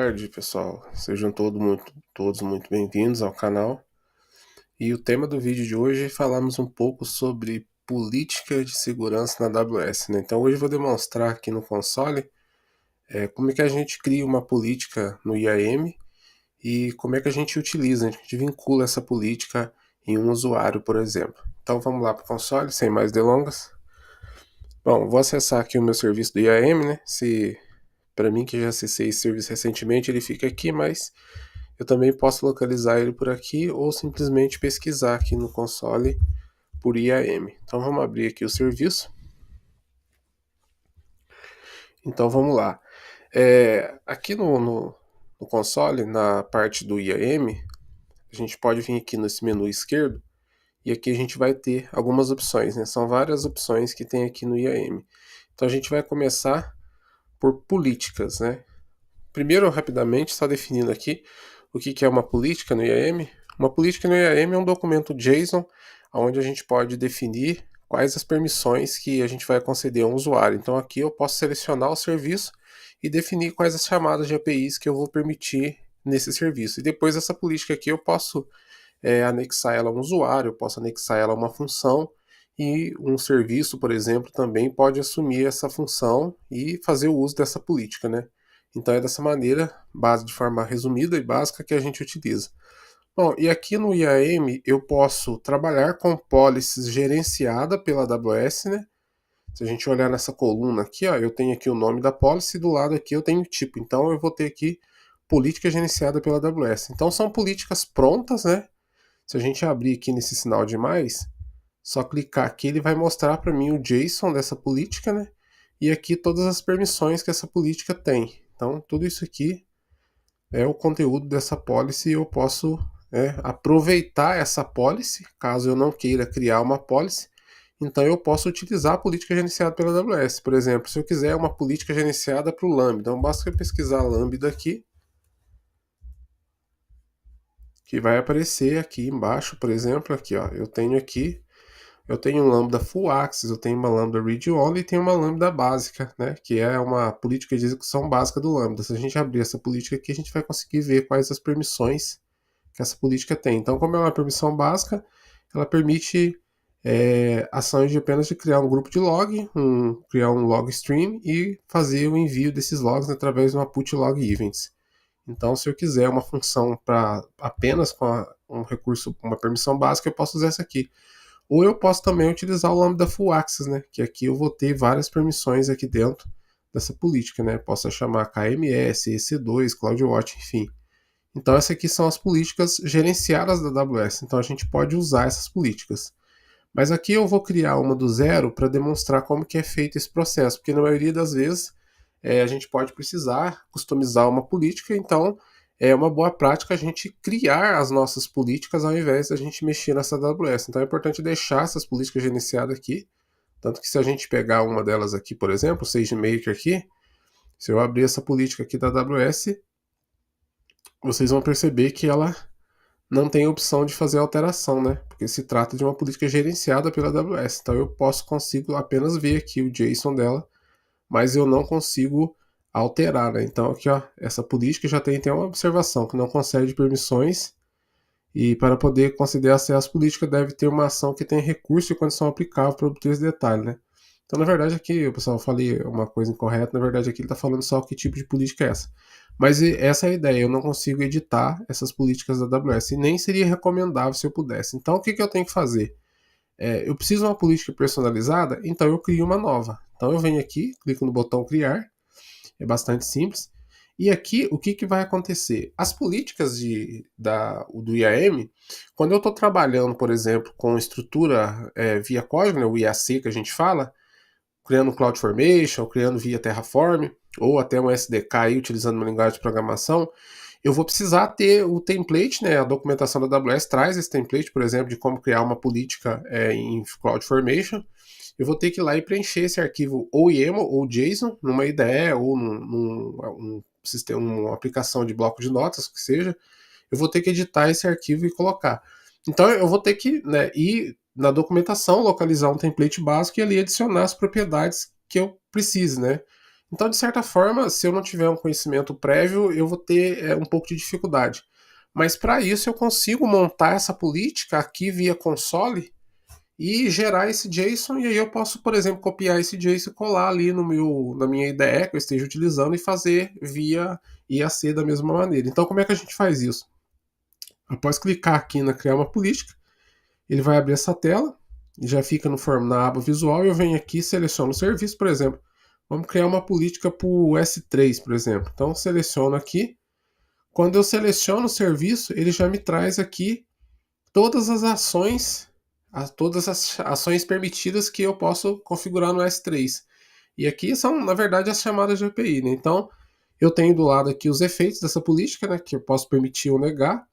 tarde, pessoal. Sejam todos muito bem-vindos ao canal. E o tema do vídeo de hoje é falarmos um pouco sobre política de segurança na AWS, né? Então hoje eu vou demonstrar aqui no console como é que a gente cria uma política no IAM e como é que a gente utiliza, a gente vincula essa política em um usuário, por exemplo. Então vamos lá para o console, sem mais delongas. Bom, vou acessar aqui o meu serviço do IAM, né? Para mim que já acessei esse serviço recentemente, ele fica aqui, mas eu também posso localizar ele por aqui ou simplesmente pesquisar aqui no console por IAM. Então vamos abrir aqui o serviço. Então vamos lá. Aqui no console, na parte do IAM, a gente pode vir aqui nesse menu esquerdo e aqui a gente vai ter algumas opções, né? São várias opções que tem aqui no IAM. Então a gente vai começar por políticas, né? Primeiro, rapidamente, só definindo aqui o que é uma política no IAM. Uma política no IAM é um documento JSON onde a gente pode definir quais as permissões que a gente vai conceder a um usuário. Então aqui eu posso selecionar o serviço e definir quais as chamadas de APIs que eu vou permitir nesse serviço. E depois essa política aqui eu posso anexar ela a um usuário, eu posso anexar ela a uma função e um serviço, por exemplo, também pode assumir essa função e fazer o uso dessa política, né? Então é dessa maneira, de forma resumida e básica, que a gente utiliza. Bom, e aqui no IAM eu posso trabalhar com policies gerenciada pela AWS, né? Se a gente olhar nessa coluna aqui, ó, eu tenho aqui o nome da policy e do lado aqui eu tenho o tipo. Então eu vou ter aqui política gerenciada pela AWS. Então são políticas prontas, né? Se a gente abrir aqui nesse sinal de mais, só clicar aqui ele vai mostrar para mim o JSON dessa política, né? E aqui todas as permissões que essa política tem. Então tudo isso aqui é o conteúdo dessa policy e eu posso aproveitar essa policy, caso eu não queira criar uma policy. Então eu posso utilizar a política gerenciada pela AWS. Por exemplo, se eu quiser uma política gerenciada para o Lambda, então basta eu pesquisar Lambda aqui, que vai aparecer aqui embaixo, por exemplo, aqui, ó, eu tenho um Lambda Full Access, eu tenho uma Lambda Read Only e tenho uma Lambda básica, né, que é uma política de execução básica do Lambda. Se a gente abrir essa política aqui, a gente vai conseguir ver quais as permissões que essa política tem. Então, como é uma permissão básica, ela permite ações de apenas de criar um grupo de log, criar um log stream e fazer o envio desses logs através de uma put log events. Então, se eu quiser uma função para apenas com um recurso, uma permissão básica, eu posso usar essa aqui. Ou eu posso também utilizar o Lambda Full Access, né? Que aqui eu vou ter várias permissões aqui dentro dessa política, né? Posso chamar KMS, EC2, CloudWatch, enfim. Então, essas aqui são as políticas gerenciadas da AWS. Então, a gente pode usar essas políticas. Mas aqui eu vou criar uma do zero para demonstrar como que é feito esse processo, porque na maioria das vezes a gente pode precisar customizar uma política, então é uma boa prática a gente criar as nossas políticas ao invés da gente mexer nessa AWS. Então é importante deixar essas políticas gerenciadas aqui, tanto que se a gente pegar uma delas aqui, por exemplo, o SageMaker aqui, se eu abrir essa política aqui da AWS, vocês vão perceber que ela não tem opção de fazer alteração, né? Porque se trata de uma política gerenciada pela AWS. Então eu consigo apenas ver aqui o JSON dela, mas eu não consigo alterar, né? Então aqui, ó, essa política já tem uma observação que não concede permissões e para poder conceder acesso à política deve ter uma ação que tem recurso e condição aplicável para obter esse detalhe, né? Então, na verdade, aqui, pessoal, eu falei uma coisa incorreta, na verdade, aqui ele está falando só que tipo de política é essa. Mas essa é a ideia, eu não consigo editar essas políticas da AWS e nem seria recomendável se eu pudesse. Então, o que eu tenho que fazer? Eu preciso de uma política personalizada, então eu crio uma nova. Então, eu venho aqui, clico no botão criar, é bastante simples. E aqui, o que vai acontecer? As políticas do IAM, quando eu estou trabalhando, por exemplo, com estrutura via código, né, o IAC que a gente fala, criando CloudFormation, criando via Terraform, ou até um SDK aí, utilizando uma linguagem de programação, eu vou precisar ter o template, né? A documentação da AWS traz esse template, por exemplo, de como criar uma política em CloudFormation. Eu vou ter que ir lá e preencher esse arquivo ou YAML ou JSON, numa IDE ou num sistema, uma aplicação de bloco de notas, que seja. Eu vou ter que editar esse arquivo e colocar. Então eu vou ter que ir na documentação, localizar um template básico e ali adicionar as propriedades que eu precise, né? Então, de certa forma, se eu não tiver um conhecimento prévio, eu vou ter um pouco de dificuldade. Mas para isso eu consigo montar essa política aqui via console e gerar esse JSON, e aí eu posso, por exemplo, copiar esse JSON e colar ali na minha IDE que eu esteja utilizando e fazer via IAC da mesma maneira. Então, como é que a gente faz isso? Após clicar aqui na criar uma política, ele vai abrir essa tela, já fica na aba visual, e eu venho aqui e seleciono o serviço, por exemplo. Vamos criar uma política para o S3, por exemplo. Então, seleciono aqui. Quando eu seleciono o serviço, ele já me traz aqui todas as ações, todas as ações permitidas que eu posso configurar no S3. E aqui são, na verdade, as chamadas de API, né? Então, eu tenho do lado aqui os efeitos dessa política, né? Que eu posso permitir ou negar.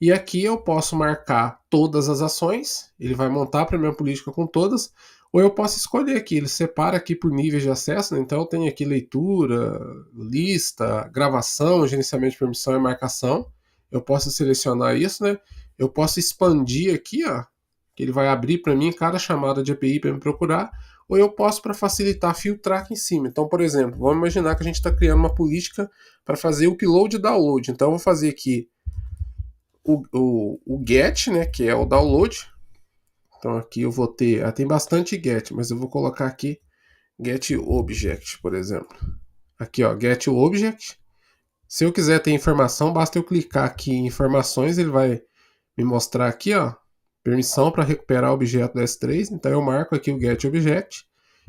E aqui eu posso marcar todas as ações, ele vai montar para minha política com todas, ou eu posso escolher aqui, ele separa aqui por níveis de acesso, né? Então eu tenho aqui leitura, lista, gravação, gerenciamento de permissão e marcação. Eu posso selecionar isso, né? Eu posso expandir aqui, ó, que ele vai abrir para mim cada chamada de API para me procurar, ou eu posso, para facilitar, filtrar aqui em cima. Então, por exemplo, vamos imaginar que a gente está criando uma política para fazer o upload e download. Então eu vou fazer aqui o get, né, que é o download. Então aqui eu vou ter, tem bastante get, mas eu vou colocar aqui get object, por exemplo. Aqui, ó, get object. Se eu quiser ter informação, basta eu clicar aqui em informações, ele vai me mostrar aqui, ó, permissão para recuperar o objeto do S3. Então eu marco aqui o get object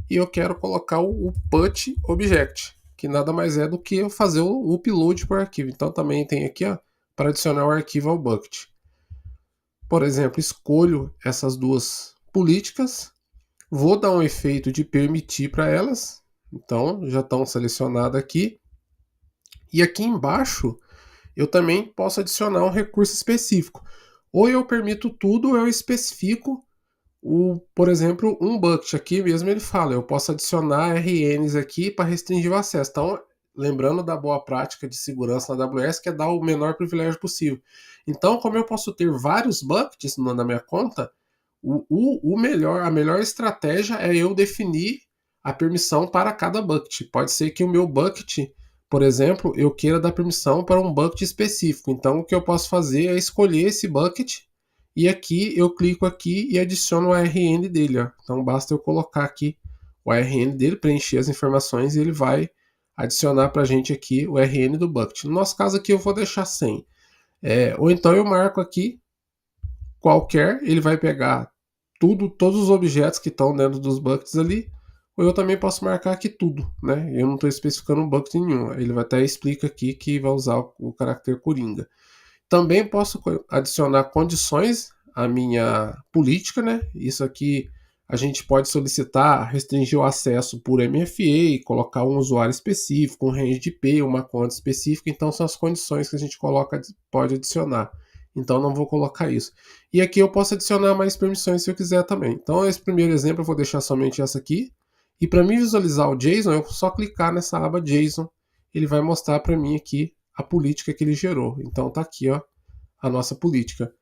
e eu quero colocar o put object, que nada mais é do que eu fazer o upload por arquivo. Então também tem aqui, ó, para adicionar o arquivo ao bucket. Por exemplo, escolho essas duas políticas, vou dar um efeito de permitir para elas, então já estão selecionadas aqui. E aqui embaixo eu também posso adicionar um recurso específico. Ou eu permito tudo, ou eu especifico, por exemplo, um bucket. Aqui mesmo ele fala, eu posso adicionar RNs aqui para restringir o acesso. Então, lembrando da boa prática de segurança na AWS, que é dar o menor privilégio possível. Então, como eu posso ter vários buckets na minha conta, a melhor estratégia é eu definir a permissão para cada bucket. Pode ser que o meu bucket, por exemplo, eu queira dar permissão para um bucket específico. Então, o que eu posso fazer é escolher esse bucket e aqui eu clico aqui e adiciono o ARN dele. Ó. Então, basta eu colocar aqui o ARN dele, preencher as informações e ele vai adicionar para a gente aqui o ARN do bucket. No nosso caso aqui eu vou deixar 100. Ou então eu marco aqui qualquer, ele vai pegar todos os objetos que estão dentro dos buckets ali, ou eu também posso marcar aqui tudo, né? Eu não estou especificando um bucket nenhum, ele até explica aqui que vai usar o caractere coringa. Também posso adicionar condições à minha política, né? Isso aqui a gente pode solicitar restringir o acesso por MFA, colocar um usuário específico, um range de IP, uma conta específica. Então são as condições que a gente pode adicionar. Então não vou colocar isso. E aqui eu posso adicionar mais permissões se eu quiser também. Então esse primeiro exemplo eu vou deixar somente essa aqui. E para mim visualizar o JSON, eu vou só clicar nessa aba JSON. Ele vai mostrar para mim aqui a política que ele gerou. Então tá aqui, ó, a nossa política.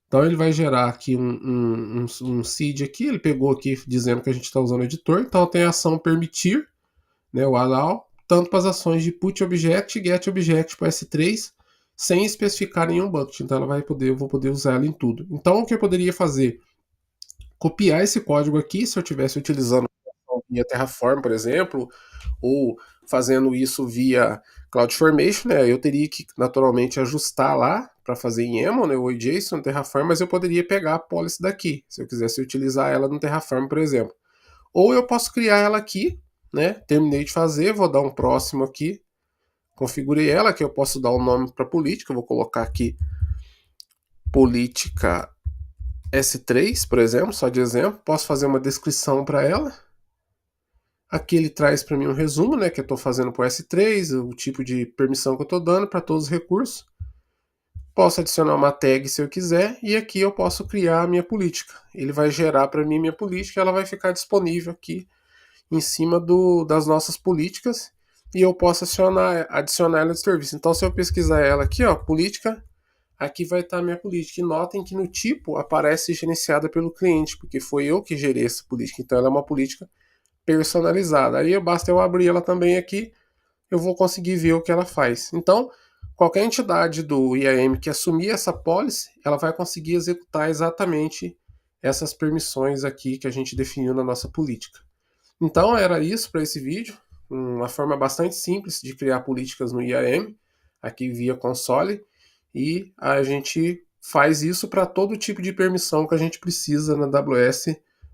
Então ele vai gerar aqui um seed aqui, ele pegou aqui dizendo que a gente está usando o editor, então tem a ação permitir, né, o allow, tanto para as ações de put object e get object para S3, sem especificar nenhum bucket, então eu vou poder usar ela em tudo. Então o que eu poderia fazer? Copiar esse código aqui, se eu estivesse utilizando via Terraform, por exemplo, ou fazendo isso via CloudFormation, né? Eu teria que naturalmente ajustar lá para fazer em YAML, né, o JSON no Terraform, mas eu poderia pegar a policy daqui, se eu quisesse utilizar ela no Terraform, por exemplo. Ou eu posso criar ela aqui, né? Terminei de fazer, vou dar um próximo aqui, configurei ela, que eu posso dar um nome para política, vou colocar aqui política S3, por exemplo, só de exemplo, posso fazer uma descrição para ela. Aqui ele traz para mim um resumo, né, que eu estou fazendo para o S3, o tipo de permissão que eu estou dando para todos os recursos. Posso adicionar uma tag se eu quiser, e aqui eu posso criar a minha política. Ele vai gerar para mim minha política, ela vai ficar disponível aqui em cima das nossas políticas, e eu posso adicionar ela de serviço. Então, se eu pesquisar ela aqui, ó, política, aqui vai estar a minha política. E notem que no tipo aparece gerenciada pelo cliente, porque foi eu que gerei essa política. Então, ela é uma política personalizada. Aí basta eu abrir ela também aqui, eu vou conseguir ver o que ela faz. Então, qualquer entidade do IAM que assumir essa policy, ela vai conseguir executar exatamente essas permissões aqui que a gente definiu na nossa política. Então, era isso para esse vídeo. Uma forma bastante simples de criar políticas no IAM, aqui via console, e a gente faz isso para todo tipo de permissão que a gente precisa na AWS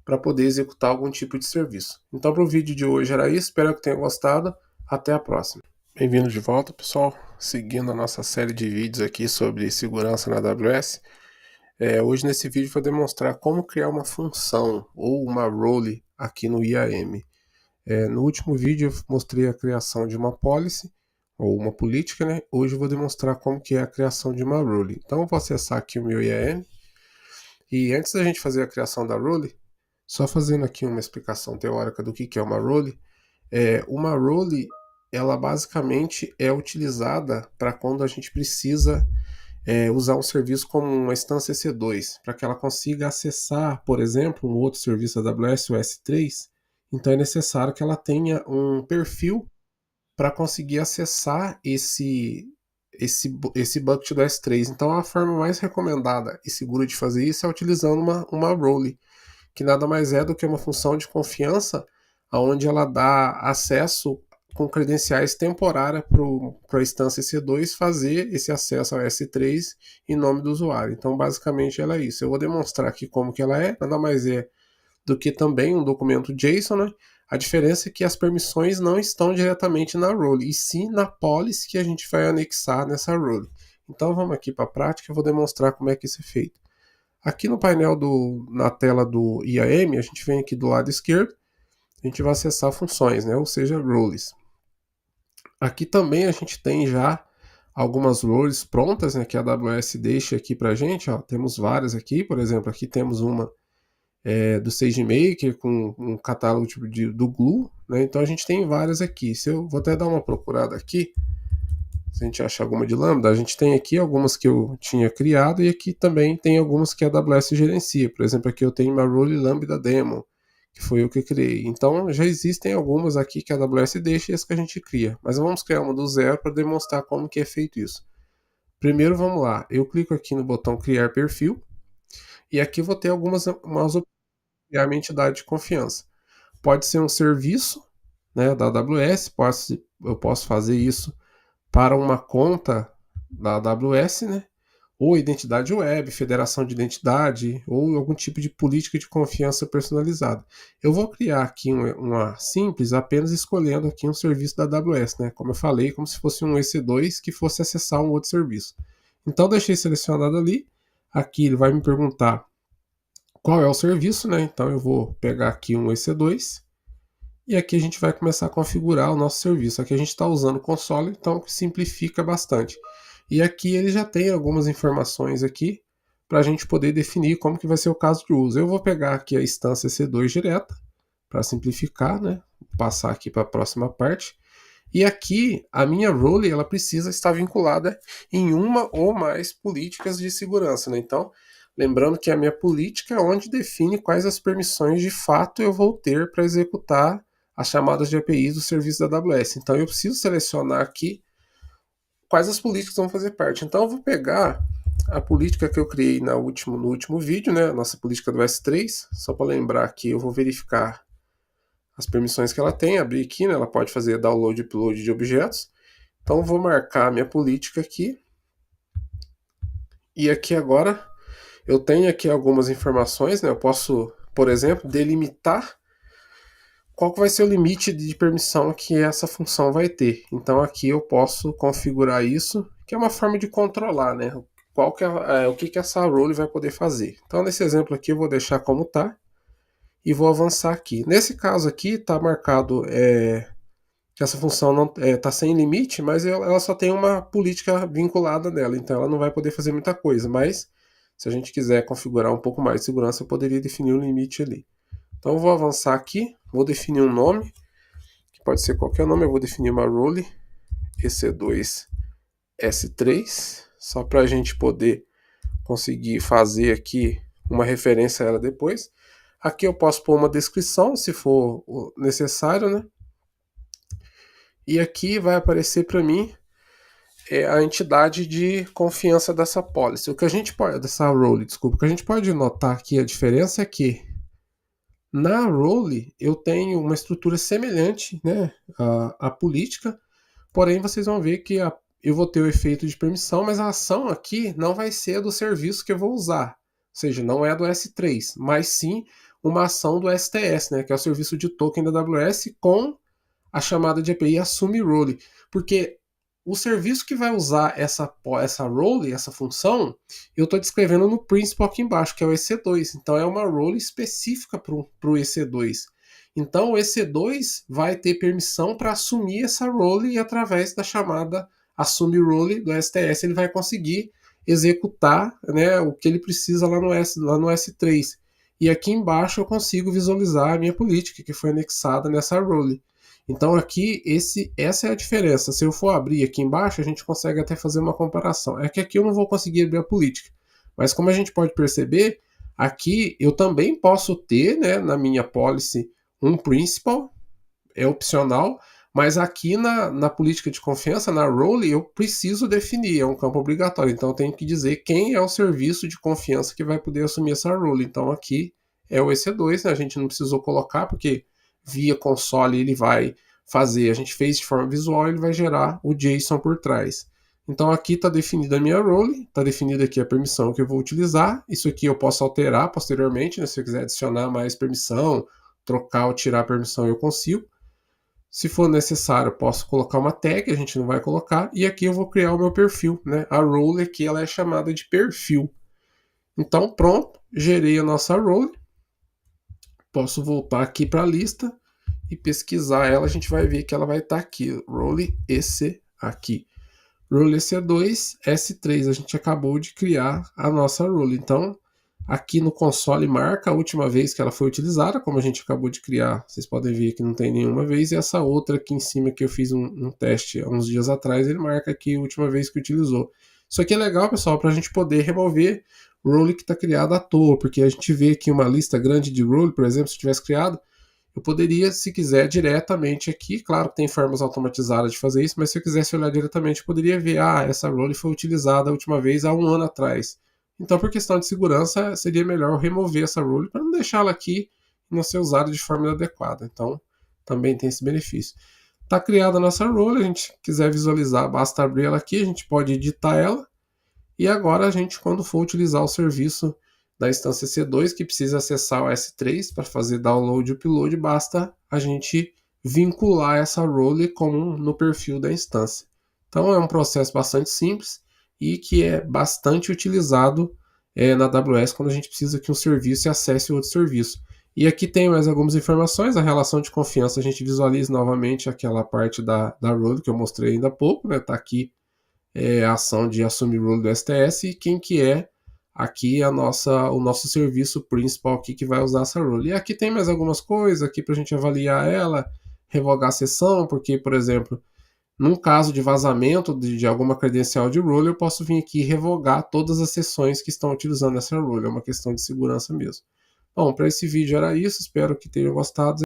para poder executar algum tipo de serviço. Então, para o vídeo de hoje era isso. Espero que tenham gostado. Até a próxima. Bem-vindo de volta, pessoal. Seguindo a nossa série de vídeos aqui sobre segurança na AWS. Hoje nesse vídeo vou demonstrar como criar uma função ou uma role aqui no IAM. No último vídeo eu mostrei a criação de uma policy ou uma política, né? Hoje eu vou demonstrar como que é a criação de uma role. Então eu vou acessar aqui o meu IAM. E antes da gente fazer a criação da role, só fazendo aqui uma explicação teórica do que é uma role. Uma role, ela basicamente é utilizada para quando a gente precisa usar um serviço como uma instância EC2, para que ela consiga acessar, por exemplo, um outro serviço da AWS, o S3. Então é necessário que ela tenha um perfil para conseguir acessar esse bucket do S3. Então a forma mais recomendada e segura de fazer isso é utilizando uma role, que nada mais é do que uma função de confiança, onde ela dá acesso com credenciais temporárias para a instância EC2 fazer esse acesso ao S3 em nome do usuário. Então, basicamente, ela é isso. Eu vou demonstrar aqui como que ela é, nada mais é do que também um documento JSON, né? A diferença é que as permissões não estão diretamente na role, e sim na policy que a gente vai anexar nessa role. Então, vamos aqui para a prática, eu vou demonstrar como é que isso é feito. Aqui no painel na tela do IAM, a gente vem aqui do lado esquerdo, a gente vai acessar funções, né? Ou seja, roles. Aqui também a gente tem já algumas roles prontas, né, que a AWS deixa aqui para a gente. Ó. Temos várias aqui, por exemplo, aqui temos uma do SageMaker com um catálogo tipo do Glue, né? Então a gente tem várias aqui. Vou até dar uma procurada aqui, se a gente achar alguma de Lambda, a gente tem aqui algumas que eu tinha criado e aqui também tem algumas que a AWS gerencia. Por exemplo, aqui eu tenho uma role Lambda Demo, que foi eu que criei. Então já existem algumas aqui que a AWS deixa e as que a gente cria. Mas vamos criar uma do zero para demonstrar como que é feito isso. Primeiro vamos lá, eu clico aqui no botão criar perfil e aqui vou ter umas opções de criar minha entidade de confiança. Pode ser um serviço, né, da AWS, eu posso fazer isso para uma conta da AWS, né? Ou identidade web, federação de identidade, ou algum tipo de política de confiança personalizada. Eu vou criar aqui uma simples apenas escolhendo aqui um serviço da AWS, né? Como eu falei, como se fosse um EC2 que fosse acessar um outro serviço. Então deixei selecionado ali. Aqui ele vai me perguntar qual é o serviço, né? Então eu vou pegar aqui um EC2 e aqui a gente vai começar a configurar o nosso serviço. Aqui a gente está usando o console, então simplifica bastante. E aqui ele já tem algumas informações aqui para a gente poder definir como que vai ser o caso de uso. Eu vou pegar aqui a instância C2 direta para simplificar, né? Passar aqui para a próxima parte. E aqui a minha role ela precisa estar vinculada em uma ou mais políticas de segurança, né? Então, lembrando que a minha política é onde define quais as permissões de fato eu vou ter para executar as chamadas de APIs do serviço da AWS. Então eu preciso selecionar aqui quais as políticas vão fazer parte. Então eu vou pegar a política que eu criei no último vídeo, né? A nossa política do S3. Só para lembrar aqui, eu vou verificar as permissões que ela tem, abrir aqui, né? Ela pode fazer download e upload de objetos. Então eu vou marcar a minha política aqui. E aqui agora eu tenho aqui algumas informações, né? Eu posso, por exemplo, delimitar qual que vai ser o limite de permissão que essa função vai ter. Então aqui eu posso configurar isso, que é uma forma de controlar, né? O que essa role vai poder fazer. Então nesse exemplo aqui eu vou deixar como está e vou avançar aqui. Nesse caso aqui está marcado que essa função não está sem limite, mas ela só tem uma política vinculada nela, então ela não vai poder fazer muita coisa. Mas se a gente quiser configurar um pouco mais de segurança, eu poderia definir um limite ali. Então eu vou avançar aqui, vou definir um nome, que pode ser qualquer nome, eu vou definir uma role EC2 S3, só para a gente poder conseguir fazer aqui uma referência a ela depois. Aqui eu posso pôr uma descrição, se for necessário, né? E aqui vai aparecer para mim a entidade de confiança dessa policy. O que a gente pode, dessa role, desculpa, o que a gente pode notar aqui, a diferença é que na role eu tenho uma estrutura semelhante, né, à política, porém vocês vão ver que eu vou ter o efeito de permissão, mas a ação aqui não vai ser do serviço que eu vou usar, ou seja, não é do S3, mas sim uma ação do STS, né, que é o serviço de token da AWS com a chamada de API assume role, porque o serviço que vai usar essa role, essa função, eu estou descrevendo no principal aqui embaixo, que é o EC2. Então é uma role específica para o EC2. Então o EC2 vai ter permissão para assumir essa role e através da chamada assume role do STS ele vai conseguir executar, né, o que ele precisa lá no S3. E aqui embaixo eu consigo visualizar a minha política que foi anexada nessa role. Então aqui essa é a diferença. Se eu for abrir aqui embaixo, a gente consegue até fazer uma comparação. É que aqui eu não vou conseguir abrir a política. Mas como a gente pode perceber, aqui eu também posso ter, né, na minha policy um principal, é opcional, mas aqui na política de confiança, na role, eu preciso definir, é um campo obrigatório. Então eu tenho que dizer quem é o serviço de confiança que vai poder assumir essa role. Então aqui é o EC2, né, a gente não precisou colocar, porque via console ele vai fazer, a gente fez de forma visual, ele vai gerar o JSON por trás. Então aqui está definida a minha role, está definida aqui a permissão que eu vou utilizar. Isso aqui eu posso alterar posteriormente, né? Se eu quiser adicionar mais permissão, trocar ou tirar a permissão eu consigo. Se for necessário, eu posso colocar uma tag, a gente não vai colocar. E aqui eu vou criar o meu perfil, né? A role aqui ela é chamada de perfil. Então pronto, gerei a nossa role. Posso voltar aqui para a lista e pesquisar ela, a gente vai ver que ela vai estar aqui, role EC aqui. Role EC2, S3, a gente acabou de criar a nossa role. Então, aqui no console marca a última vez que ela foi utilizada, como a gente acabou de criar, vocês podem ver que não tem nenhuma vez, e essa outra aqui em cima que eu fiz um teste há uns dias atrás, ele marca aqui a última vez que utilizou. Isso aqui é legal, pessoal, para a gente poder remover role que está criada à toa, porque a gente vê aqui uma lista grande de role, por exemplo, se tivesse criado, eu poderia, se quiser, diretamente aqui, claro que tem formas automatizadas de fazer isso, mas se eu quisesse olhar diretamente, eu poderia ver, essa role foi utilizada a última vez há um ano atrás. Então, por questão de segurança, seria melhor remover essa role para não deixá-la aqui e não ser usada de forma inadequada. Então, também tem esse benefício. Está criada a nossa role, a gente quiser visualizar, basta abrir ela aqui, a gente pode editar ela, e agora a gente, quando for utilizar o serviço da instância C2, que precisa acessar o S3 para fazer download e upload, basta a gente vincular essa role como no perfil da instância. Então é um processo bastante simples e que é bastante utilizado na AWS quando a gente precisa que um serviço acesse outro serviço. E aqui tem mais algumas informações, a relação de confiança, a gente visualiza novamente aquela parte da role que eu mostrei ainda há pouco, né? Está aqui a ação de assumir role do STS e quem que é aqui o nosso serviço principal aqui que vai usar essa role. E aqui tem mais algumas coisas aqui para a gente avaliar ela, revogar a sessão, porque, por exemplo, num caso de vazamento de alguma credencial de role, eu posso vir aqui e revogar todas as sessões que estão utilizando essa role. É uma questão de segurança mesmo. Bom, para esse vídeo era isso, espero que tenham gostado.